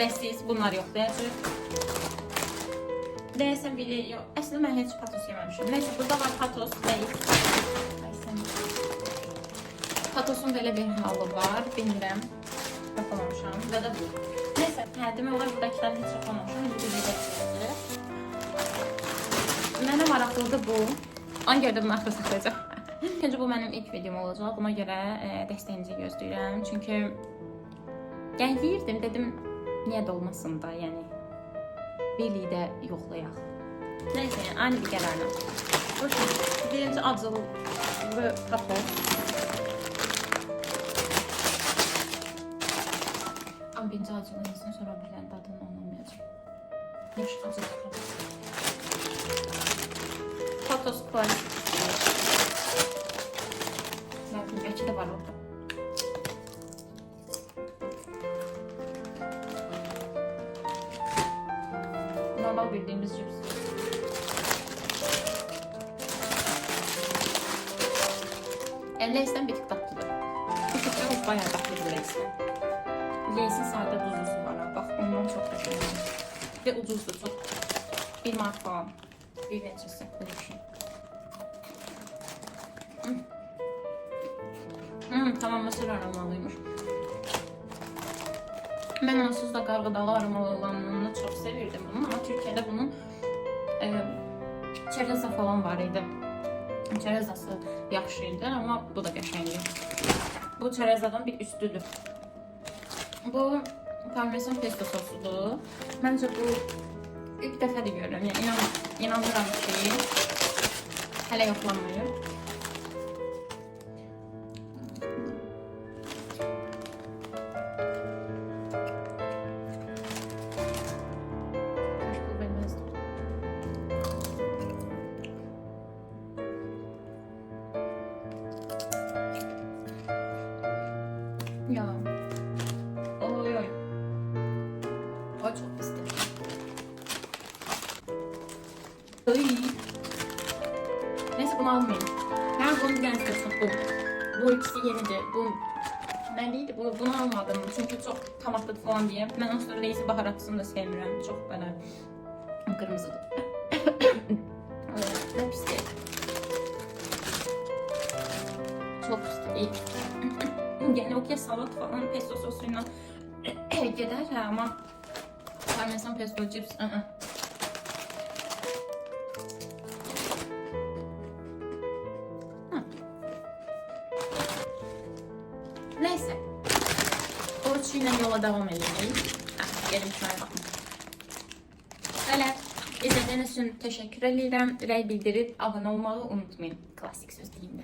istəyirsiniz, bunlar yoxlayacaq. Deyəsən biri yox. Əslində mən heç patos yeməmişim. Neyse, burada var patos deyil. Patosun belə bir halı var, bilmirəm. Yoxlamamışam və də bu. Neyse, demək olar buradakiləri heç yoxlamamışam. Bu videoda çıxacaq. Mənə maraqlıdır bu. Ona görə də bunu axıra saxlayacaq. Öncə bu mənim ilk videom olacaq. Buna görə dəstəyinizi gözləyirəm. Çünki gəlirdim, dedim niyə də olmasın da, yəni birlikdə yoxlayaq. Neyse, yəni ani bir qərarla. Birinci acılı patos. Amma birinci acılı insan sonra bilən dadını anlamayacaq. Yaş acılı patos. Patos klasik. Belki de var orada. Normal bildiğimiz cips. Leysen bir tık tatlıdır. Bir tık çok bayağı tatlıdır Leysen. Leysin sade tuzlusu var. Bak ondan çok hoşlanıyorum. Ve ucuzdur çok. 1 mark falan. Bir neçesi böyle bir şey. Tamam, mısır aromalıymış. Ben onsuz da qarğıdalı aromalı olanını çok sevirdim bunu, ama Türkiye'de bunun çereza falan var idi. Çerezası yaxşıydı, ama bu da qəşəngdir. Bu çerezadan bir üstüdür. Bu parmesan pesto sosudur. Məncə bu ilk dəfə də görürəm. Yəni inanıram ki, hələ yoxlanmayıb. Ya. Oy oy. O çok pistir. Neyse, bunu almayayım. Ben bunu bir istiyorsun. Bu ikisi yenidir. Bu neydi? Bunu almadım. Çünkü çok tamaklı falan diye. Ben o sonra neyse baharatsını da sevmiyorum. Çok böyle kırmızıdır. Ne pistir. Çok pistir. Yani okey, salat falan pesto sosuyla gider ama parmesan pesto cips Neyse, oruçuyla yola devam edelim. Gelin şuraya bakın. Böyle izlediğiniz için teşekkür ederim. Rey bildirip abone olmayı unutmayın. Klasik söz deyimde.